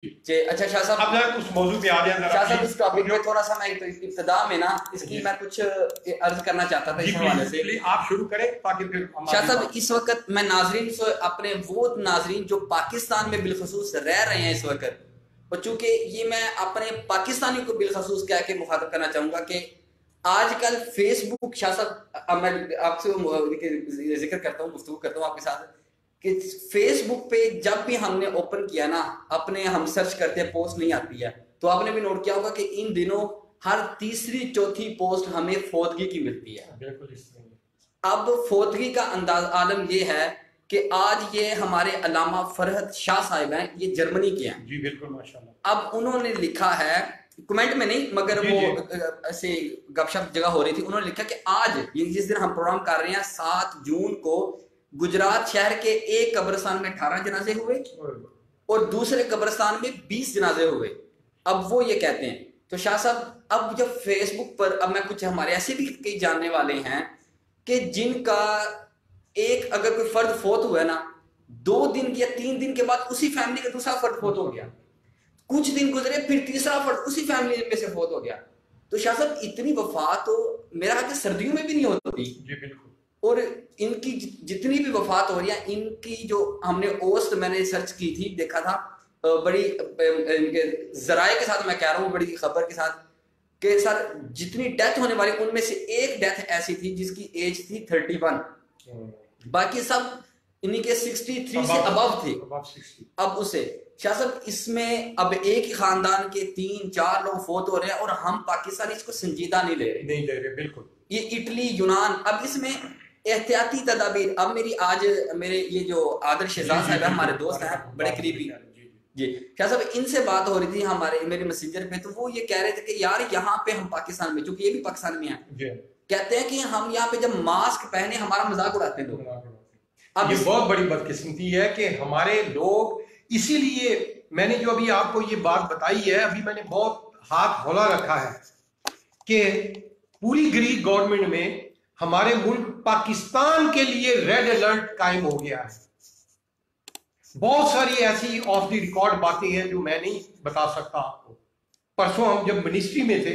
اچھا شاہ صاحب، اب ذرا اس موضوع پہ آ جائیں. شاہ صاحب اس ٹاپک میں تھوڑا سا میں ابتدا میں نا اس کی میں کچھ عرض کرنا چاہتا تھا اس حوالے سے. آپ شروع کریں تاکہ پھر شاہ صاحب اس وقت میں ناظرین سے اپنے وہ ناظرین جو پاکستان میں بالخصوص رہ رہے ہیں اس وقت، اور چونکہ یہ میں اپنے پاکستانی کو بالخصوص کہہ کے مخاطب کرنا چاہوں گا کہ آج کل فیس بک، شاہ صاحب میں آپ سے ذکر کرتا ہوں، گفتگو کرتا ہوں آپ کے ساتھ کہ فیس بک پہ جب بھی ہم نے اوپن کیا نا، اپنے ہم سرچ کرتے ہیں پوسٹ نہیں آتی ہے، تو آپ نے بھی نوٹ کیا ہوگا کہ ان دنوں ہر تیسری چوتھی پوسٹ ہمیں فوتگی کی ملتی ہے. بالکل. اب فوتگی کا انداز عالم یہ ہے کہ آج یہ ہمارے علامہ فرحت شاہ صاحب ہیں، یہ جرمنی کے ہیں. جی بالکل ماشاءاللہ. اب انہوں نے لکھا ہے کمنٹ میں نہیں مگر وہ ایسے گپ شپ جگہ ہو رہی تھی، انہوں نے لکھا کہ آج جس دن ہم پروگرام کر رہے ہیں 7 جون کو گجرات شہر کے ایک قبرستان میں 18 جنازے ہوئے اور دوسرے قبرستان میں 20 جنازے ہوئے. اب وہ یہ کہتے ہیں تو شاہ صاحب اب جب فیس بک پر، اب میں کچھ ہمارے ایسے بھی کئی جاننے والے ہیں کہ جن کا ایک اگر کوئی فرد فوت ہوا ہے نا، 2 دن یا 3 دن کے بعد اسی فیملی کا دوسرا فرد فوت ہو گیا، کچھ دن گزرے پھر تیسرا فرد اسی فیملی میں سے فوت ہو گیا. تو شاہ صاحب اتنی وفات تو میرا خیال کہ سردیوں میں بھی نہیں ہوتی. جی بالکل. اور ان کی جتنی بھی وفات ہو رہی ہیں، ان کی جو ہم نے اوسط میں نے سرچ کی تھی، دیکھا تھا بڑی ذرائع کے ساتھ میں کہہ رہا ہوں، بڑی خبر کے ساتھ کہ سر جتنی ڈیتھ ہونے والی ان میں سے ایک ڈیتھ ایسی تھی جس کی ایج تھی 31، باقی سب انہی کے 63 سے ابو تھے. اب اسے شاہ صاحب اس میں اب ایک ہی خاندان کے 3-4 لوگ فوت ہو رہے ہیں اور ہم پاکستانی اس کو سنجیدہ نہیں لے رہے. بالکل. یہ اٹلی، یونان، اب اس میں احتیاطی تدابیر. اب میرے یہ جو عادل شہزاد صاحب ہیں، ہمارے دوست ہیں بڑے قریبی، جی شاہ صاحب ان سے بات ہو رہی تھی میرے میسنجر پہ، تو وہ یہ کہہ رہے تھے کہ یار یہاں پہ ہم پاکستان میں، چونکہ یہ بھی پاکستان میں ہیں، کہتے ہیں کہ ہم یہاں پہ جب ماسک پہنے ہمارا مذاق اڑاتے ہیں لوگ. اب یہ بہت بڑی بدقسمتی ہے کہ ہمارے لوگ، اسی لیے میں نے جو ابھی آپ کو یہ بات بتائی ہے، ابھی میں نے بہت ہاتھ کھولا رکھا ہے کہ پوری گریک گورنمنٹ میں ہمارے ملک پاکستان کے لیے ریڈ الرٹ قائم ہو گیا ہے. بہت ساری ایسی آف دی ریکارڈ باتیں ہیں جو میں نہیں بتا سکتا آپ کو. پرسوں ہم جب منسٹری میں تھے،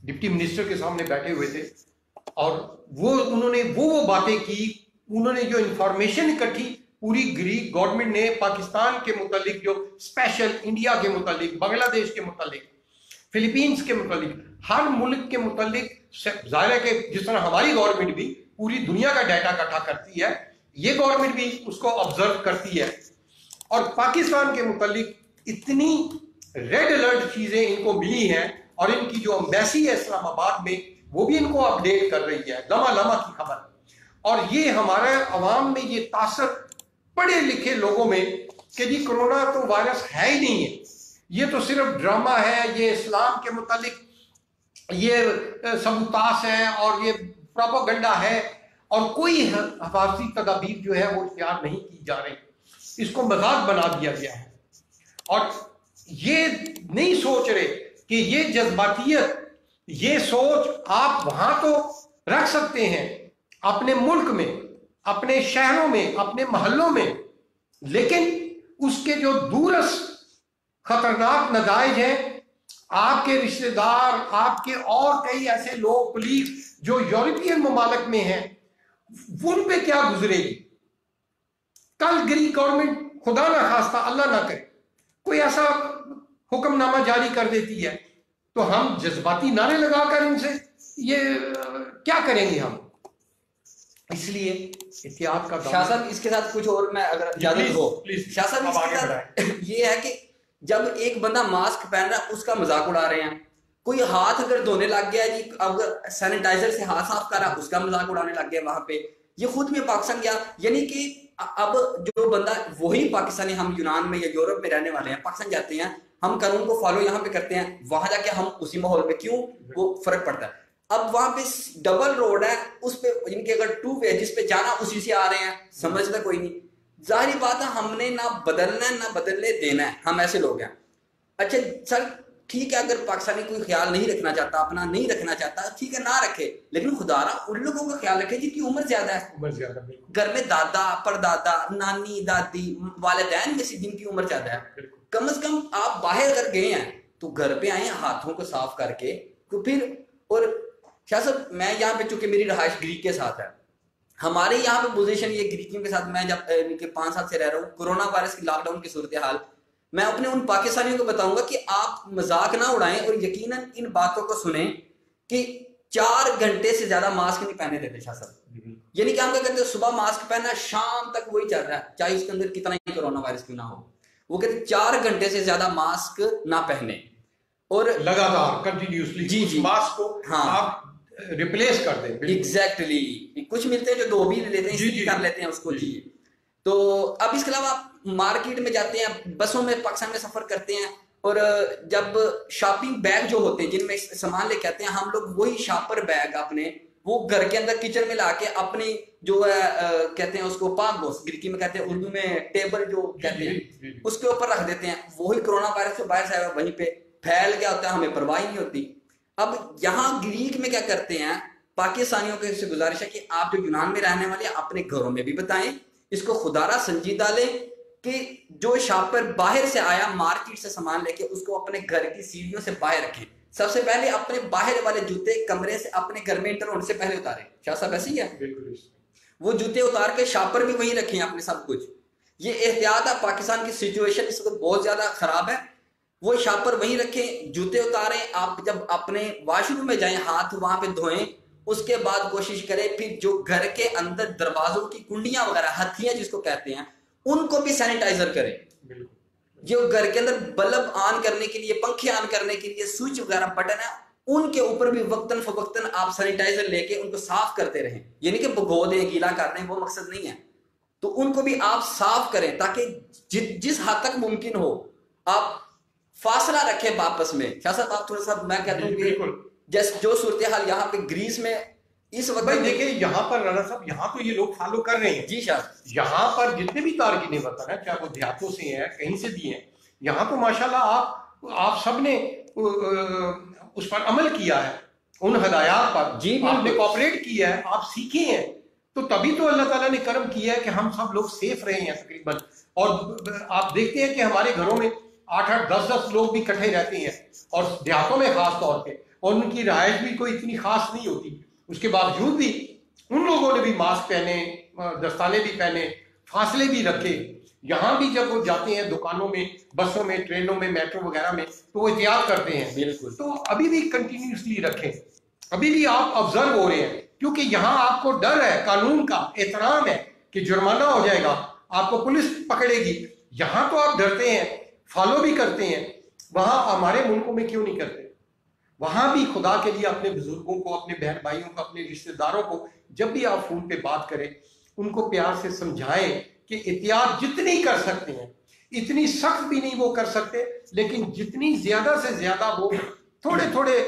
ڈپٹی منسٹر کے سامنے بیٹھے ہوئے تھے اور انہوں نے وہ باتیں کی، انہوں نے جو انفارمیشن اکٹھی پوری گریک گورنمنٹ نے پاکستان کے متعلق، جو اسپیشل انڈیا کے متعلق، بنگلہ دیش کے متعلق، فلپینز کے متعلق، ہر ملک کے متعلق، ظاہر ہے کہ جس طرح ہماری گورنمنٹ بھی پوری دنیا کا ڈیٹا اکٹھا کرتی ہے، یہ گورنمنٹ بھی اس کو آبزرو کرتی ہے. اور پاکستان کے متعلق اتنی ریڈ الرٹ چیزیں ان کو ملی ہیں، اور ان کی جو ایمبیسی ہے اسلام آباد میں وہ بھی ان کو اپڈیٹ کر رہی ہے، لمحہ لمحہ کی خبر. اور یہ ہمارے عوام میں یہ تاثر، پڑھے لکھے لوگوں میں، کہ جی کرونا تو وائرس ہے ہی نہیں ہے، یہ تو صرف ڈرامہ ہے، یہ اسلام کے متعلق یہ سبوتاس ہے اور یہ پروپیگنڈا ہے، اور کوئی حفاظتی تدابیر جو ہے وہ اختیار نہیں کی جا رہی، اس کو مذاق بنا دیا گیا ہے. اور یہ نہیں سوچ رہے کہ یہ جذباتیت، یہ سوچ آپ وہاں تو رکھ سکتے ہیں اپنے ملک میں، اپنے شہروں میں، اپنے محلوں میں، لیکن اس کے جو دورس خطرناک نتائج ہیں، آپ کے رشتہ دار، آپ کے اور کئی ایسے لوگ، کولیگ جو یورپین ممالک میں ہیں، ان پہ کیا گزرے گی. کل گریک گورنمنٹ خدا نہ خواستہ، اللہ نہ کرے، کوئی ایسا حکم نامہ جاری کر دیتی ہے تو ہم جذباتی نعرے لگا کر ان سے یہ کیا کریں گے ہم. اس لیے احتیاط کا. شاہ صاحب اس کے ساتھ کچھ اور میں اگر اجازت ہو، شاہ صاحب اس کے ساتھ یہ ہے کہ جب ایک بندہ ماسک پہن رہا ہے اس کا مذاق اڑا رہے ہیں، کوئی ہاتھ اگر دھونے لگ گیا جی، اگر سینیٹائزر سے ہاتھ صاف کر رہا اس کا مذاق اڑانے لگ گیا وہاں پہ. یہ خود میں پاکستان گیا، یعنی کہ اب جو بندہ وہی پاکستانی، ہم یونان میں یا یورپ میں رہنے والے ہیں، پاکستان جاتے ہیں، ہم قانون کو فالو یہاں پہ کرتے ہیں، وہاں جا کے ہم اسی ماحول پہ کیوں وہ فرق پڑتا ہے. اب وہاں پہ ڈبل روڈ ہے، اس پہ ان کے اگر 2 وے جس پہ جانا اسی سے آ رہے ہیں، سمجھتا کوئی نہیں. ظاہری بات ہے ہم نے نہ بدلنا ہے نہ بدلنے دینا ہے، ہم ایسے لوگ ہیں. اچھا سر ٹھیک ہے، اگر پاکستانی کوئی خیال نہیں رکھنا چاہتا، اپنا نہیں رکھنا چاہتا، ٹھیک ہے نہ رکھے، لیکن خدا را ان لوگوں کا خیال رکھے جن کی عمر زیادہ ہے، گھر میں دادا، پردادا، نانی، دادی، والدین میں سے جن کی عمر زیادہ ہے، کم از کم آپ باہر اگر گئے ہیں تو گھر پہ آئیں ہاتھوں کو صاف کر کے تو پھر. اور شاہ صاحب میں یہاں پہ چونکہ میری رہائش گریک کے ساتھ ہے, ہمارے یہاں پہ پوزیشن یہ گریکیوں کے ساتھ, میں جب 5 سال سے رہ رہا ہوں, کورونا وائرس کی لاک ڈاؤن کی صورتحال, میں اپنے ان پاکستانیوں کو بتاؤں گا کہ آپ مذاق نہ اڑائیں اور یقیناً ان باتوں کو سنیں کہ 4 گھنٹے سے زیادہ ماسک نہیں پہنے دیتے شاہ صاحب. یعنی کہ ہم کیا کہتے ہیں, صبح ماسک پہننا, شام تک وہی چل رہا ہے, چاہے اس کے اندر کتنا ہی کورونا وائرس کیوں نہ ہو. وہ کہتے ہیں 4 گھنٹے سے زیادہ ماسک نہ پہنے اور لگاتار کنٹینیوسلی جی ماسک کو آپ ریپلیس کر دیں. ایگزیکٹلی, کچھ ملتے ہیں جو 2 بھی لیتے ہیں, اسی کر لیتے ہیں اس کو. جی تو اب اس کے علاوہ آپ مارکیٹ میں جاتے ہیں, بسوں میں پاکستان میں سفر کرتے ہیں, اور جب شاپنگ بیگ جو ہوتے ہیں جن میں سامان لے کے آتے ہیں ہم لوگ, وہی شاپر بیگ اپنے وہ گھر کے اندر کچن میں لا کے اپنی جو ہے کہتے ہیں اس کو پاک گوشت گرکی میں کہتے ہیں, اردو میں ٹیبل جو کہتے ہیں, اس کے اوپر رکھ دیتے ہیں. وہی کورونا وائرس جو باہر سے آیا وہیں پہ پھیل گیا ہوتا ہے, ہمیں پرواہ نہیں ہوتی. اب یہاں گریک میں کیا کرتے ہیں, پاکستانیوں کے سے گزارش ہے کہ آپ جو یونان میں رہنے والے ہیں اپنے گھروں میں بھی بتائیں, اس کو خدا را سنجیدہ لیں کہ جو شاپر باہر سے آیا مارکیٹ سے سامان لے کے اس کو اپنے گھر کی سیڑھیوں سے باہر رکھیں. سب سے پہلے اپنے باہر والے جوتے کمرے سے اپنے گھر میں انٹر ہونے سے پہلے اتاریں. شاہ صاحب ایسے ہی ہے, وہ جوتے اتار کے شاپر بھی وہیں رکھیں اپنے سب کچھ. یہ احتیاط ہے, پاکستان کی سچویشن اس وقت بہت زیادہ خراب ہے. وہ شاپر وہیں رکھیں, جوتے اتاریں, آپ جب اپنے واش روم میں جائیں ہاتھ وہاں پہ دھوئیں, اس کے بعد کوشش کریں پھر جو گھر کے اندر دروازوں کی کنڈیاں وغیرہ ہتھیاں جس کو کہتے ہیں ان کو بھی سینیٹائزر کریں. جو گھر کے اندر بلب آن کرنے کے لیے, پنکھے آن کرنے کے لیے سوئچ وغیرہ بٹن ہے, ان کے اوپر بھی وقتاً فوقتاً آپ سینیٹائزر لے کے ان کو صاف کرتے رہیں. یعنی کہ بھگو دیں, گیلا کر دیں, وہ مقصد نہیں ہے. تو ان کو بھی آپ صاف کریں تاکہ جس حد تک ممکن ہو آپ فاصلہ رکھیں آپس میں. شاہ صاحب آپ تھوڑا سا, میں کہتا ہوں کہ جیسے جو صورتحال یہاں پہ گریس میں اس وقت دیکھیں, یہاں پر رانا صاحب یہاں تو یہ لوگ فالو کر رہے ہیں. جی شاہ, یہاں پر جتنے بھی تارکین وطن ہیں, چاہے وہ دیہاتوں سے ہیں کہیں سے بھی ہیں, یہاں تو ماشاءاللہ آپ سب نے اس پر عمل کیا ہے, ان ہدایات پر جی آپ نے کوآپریٹ کیا ہے, آپ سیکھے ہیں, تو تبھی تو اللہ تعالیٰ نے کرم کیا ہے کہ ہم سب لوگ سیف رہے ہیں تقریباً. اور آپ دیکھتے ہیں کہ ہمارے گھروں میں 8-8 10-10 لوگ بھی اکٹھے رہتے ہیں, اور دیہاتوں میں خاص طور پہ, اور ان کی رہائش بھی کوئی اتنی خاص نہیں ہوتی. اس کے باوجود بھی ان لوگوں نے بھی ماسک پہنے, دستانے بھی پہنے, فاصلے بھی رکھے. یہاں بھی جب وہ جاتے ہیں دکانوں میں, بسوں میں, ٹرینوں میں, میٹرو وغیرہ میں, تو وہ احتیاط کرتے ہیں. بالکل. تو ابھی بھی کنٹینیوسلی رکھیں, ابھی بھی آپ آبزرو ہو رہے ہیں, کیونکہ یہاں آپ کو ڈر ہے, قانون کا احترام ہے کہ جرمانہ ہو جائے گا, آپ کو پولیس پکڑے گی. یہاں تو آپ ڈرتے ہیں, فالو بھی کرتے ہیں. وہاں ہمارے ملکوں میں کیوں نہیں کرتے؟ وہاں بھی خدا کے لیے اپنے بزرگوں کو, اپنے بہن بھائیوں کو, اپنے رشتہ داروں کو جب بھی آپ فون پہ بات کریں, ان کو پیار سے سمجھائیں کہ احتیاط جتنی کر سکتے ہیں, اتنی سخت بھی نہیں وہ کر سکتے, لیکن جتنی زیادہ سے زیادہ وہ تھوڑے تھوڑے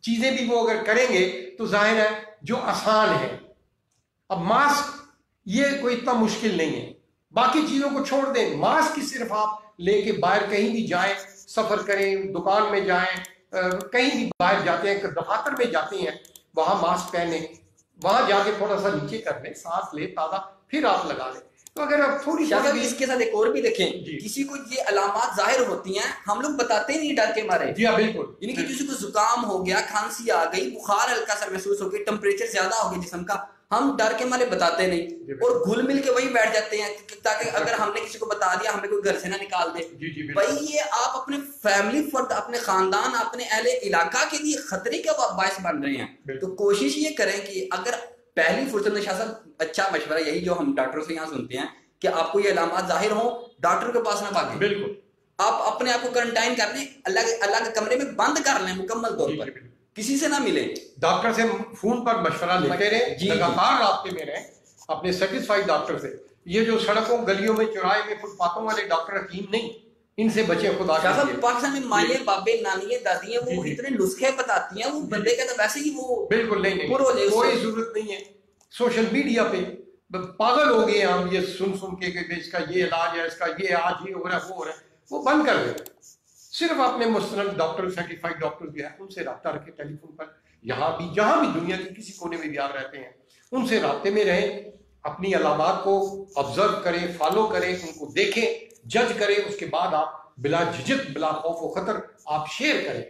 چیزیں بھی وہ اگر کریں گے تو ظاہر ہے جو آسان ہے. اب ماسک یہ کوئی اتنا مشکل نہیں ہے, باقی چیزوں کو چھوڑ دیں. ماسک ہی صرف آپ لے کے باہر کہیں بھی جائیں, سفر کریں, دکان میں جائیں, کہیں بھی باہر جاتے ہیں, دفاتر میں جاتے ہیں, وہاں ماسک پہنیں, وہاں جا کے تھوڑا سا نیچے کر لیں, سانس لیں تازہ, پھر آپ لگا لیں. تو اگر آپ تھوڑی اس کے ساتھ ایک اور بھی دیکھیں, کسی کو یہ علامات ظاہر ہوتی ہیں, ہم لوگ بتاتے نہیں ڈر کے مارے. جی ہاں بالکل. یعنی کہ کسی کو زکام ہو گیا, کھانسی آ گئی, بخار ہلکا سا محسوس ہو گئی, ٹمپریچر زیادہ ہو گیا جسم کا, ہم ڈر کے مارے بتاتے نہیں, اور گھل مل کے وہیں بیٹھ جاتے ہیں تاکہ اگر ہم نے کسی کو بتا دیا ہمیں کوئی گھر سے نہ نکال دے. بھائی یہ آپ اپنے فیملی فرد, اپنے خاندان, اپنے اہل علاقہ کے لیے خطرے کا باعث بن رہے ہیں. تو کوشش یہ کریں کہ اگر پہلی فرصت میں, شاہ صاحب اچھا مشورہ یہی جو ہم ڈاکٹروں سے یہاں سنتے ہیں کہ آپ کو یہ علامات ظاہر ہوں, ڈاکٹر کے پاس نہ بھاگیں. بالکل. آپ اپنے آپ کو کوارنٹائن کر لیں, اللہ کے کمرے میں بند کر لیں مکمل طور پر, کسی سے نہ ملیں. ڈاکٹر سے فون پر مشورہ لیتے رہیں, لگاتار رابطے میں رہیں اپنے سیٹسفائیڈ ڈاکٹر سے. یہ جو سڑکوں گلیوں میں چوراہے میں فٹ پاتھوں والے ڈاکٹر حکیم نہیں, ان سے بچیں خدا کے لیے. پاکستان میں مائیں بابے نانیاں دادیاں وہ اتنے نسخے بتاتی ہیں, وہ بندے کا تو ویسے ہی وہ بالکل نہیں, کوئی ضرورت نہیں ہے. سوشل میڈیا پہ پاگل ہو گئے ہم, یہ سن کے کہ اس کا یہ علاج ہے, اس کا یہ آج یہ ہو رہا ہے, وہ ہو رہا ہے. وہ بند کر دیں. صرف اپنے مستند ڈاکٹر, سرٹیفائڈ ڈاکٹر جو ہے ان سے رابطہ رکھیں ٹیلی فون پر. یہاں بھی جہاں بھی دنیا کے کسی کونے میں بھی آپ رہتے ہیں ان سے رابطے میں رہیں, اپنی علامات کو آبزرو کریں, فالو کریں, ان کو دیکھیں, جج کریں, اس کے بعد آپ بلا جھجک بلا خوف و خطر آپ شیئر کریں،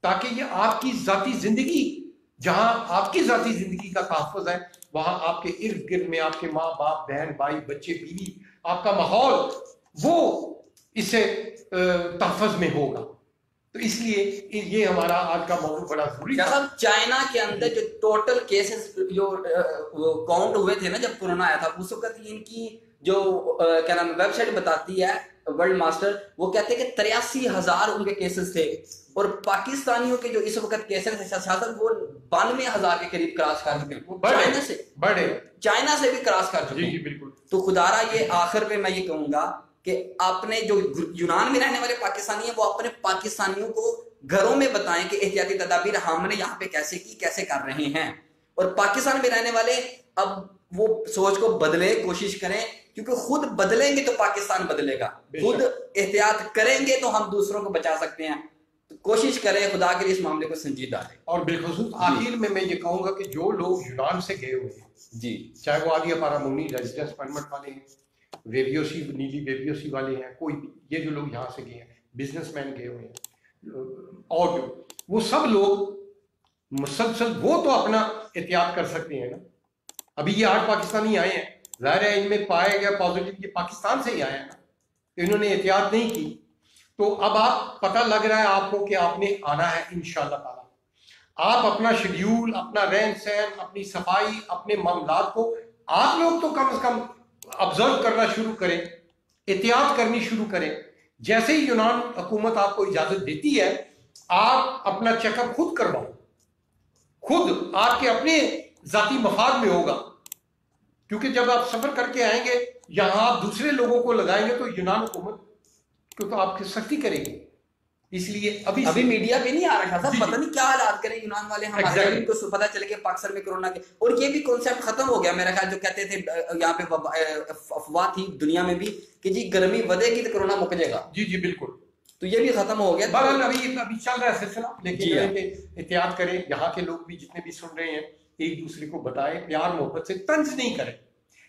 تاکہ یہ آپ کی ذاتی زندگی، جہاں آپ کی ذاتی زندگی کا تحفظ ہے، وہاں آپ کے ارد گرد میں آپ کے ماں باپ بہن بھائی بچے بیوی، آپ کا ماحول وہ اس سے تحفظ میں ہوگا. تو اس لیے یہ ہمارا آج کا موضوع بڑا ضروری تھا. چائنا کے اندر جو ٹوٹل کیسز جو کاؤنٹ ہوئے تھے نا جب کورونا آیا تھا، اس وقت ان کی جو کیا نام ویب سائٹ بتاتی ہے ورلڈ ماسٹر، وہ کہتے ہیں کہ 83,000 ان کے کیسز تھے، اور پاکستانیوں کے جو اس وقت کیسز ہیں شاید وہ 92,000 کے قریب کراس کر چکے ہیں، چائنا سے بھی کراس کر چکے ہیں. بالکل. تو خدارا یہ آخر میں یہ کہوں گا کہ اپنے جو یونان میں رہنے والے پاکستانی ہیں وہ اپنے پاکستانیوں کو گھروں میں بتائیں کہ احتیاطی تدابیر ہم نے یہاں پہ کیسے کی، کیسے کر رہے ہیں. اور پاکستان میں رہنے والے اب وہ سوچ کو بدلے، کوشش کریں، کیونکہ خود بدلیں گے تو پاکستان بدلے گا، خود احتیاط کریں گے تو ہم دوسروں کو بچا سکتے ہیں. تو کوشش کریں خدا کے لیے اس معاملے کو سنجیدہ لیں. اور بالخصوص آخر میں یہ کہوں گا کہ جو لوگ یونان سے گئے ہوئے ہیں، جی، چاہے وہ آگیا پارامونی ریزیڈنس پرمٹ والے ہیں، ویبیوسی نیلی ویبیوسی والے ہیں، کوئی بھی یہ جو لوگ یہاں سے گئے ہیں، بزنس مین گئے ہوئے ہیں، اور وہ سب لوگ مسلسل وہ تو اپنا احتیاط کر سکتے ہیں نا. ابھی یہ 8 پاکستانی آئے ہیں، ظاہر ہے ان میں پایا گیا پازیٹیو، یہ پاکستان سے ہی آئے ہیں نا، انہوں نے احتیاط نہیں کی. تو اب آپ پتہ لگ رہا ہے آپ کو کہ آپ نے آنا ہے انشاءاللہ تعالی. آپ اپنا شیڈیول، اپنا رہن سہن، اپنی صفائی، اپنے معاملات کو آپ لوگ تو کم از کم آبزرو کرنا شروع کریں، احتیاط کرنی شروع کریں. جیسے ہی یونان حکومت آپ کو اجازت دیتی ہے، آپ اپنا چیک اپ خود کرواؤ، خود آپ کے اپنے ذاتی مفاد میں ہوگا. کیونکہ جب آپ سفر کر کے آئیں گے یہاں آپ دوسرے لوگوں کو لگائیں گے تو یونان حکومت کو تو آپ کی سختی کرے گی. اس لیے ابھی میڈیا پہ نہیں آ رہا تھا، پتہ نہیں کیا حالات کریں یونان والے. ہمارے ان کو پتہ چلے کہ پاکستان میں کورونا کے، اور یہ بھی کنسیپٹ ختم ہو گیا میرا خیال، جو کہتے تھے یہاں پہ افواہ تھی دنیا میں بھی کہ جی گرمی ودے گی تو کورونا مک جائے گا. جی بالکل. تو یہ بھی ختم ہو گیا. بہرحال ابھی چل رہا ہے سلسلہ، لیکن احتیاط کریں. یہاں کے لوگ بھی جتنے بھی سن رہے ہیں ایک دوسرے کو بتائیں، پیار محبت سے، طنز نہیں کریں،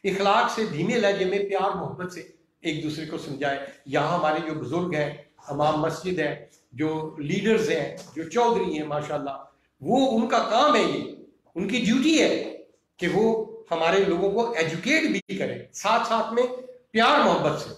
اخلاق سے، دھیمے لہجے میں پیار محبت سے ایک دوسرے کو سمجھائیں. یہاں ہمارے جو بزرگ ہیں، امام مسجد ہیں، جو لیڈرز ہیں، جو چودھری ہیں ماشاءاللہ، وہ ان کا کام ہے، یہ ان کی ڈیوٹی ہے کہ وہ ہمارے لوگوں کو ایجوکیٹ بھی کریں، ساتھ ساتھ میں پیار محبت سے.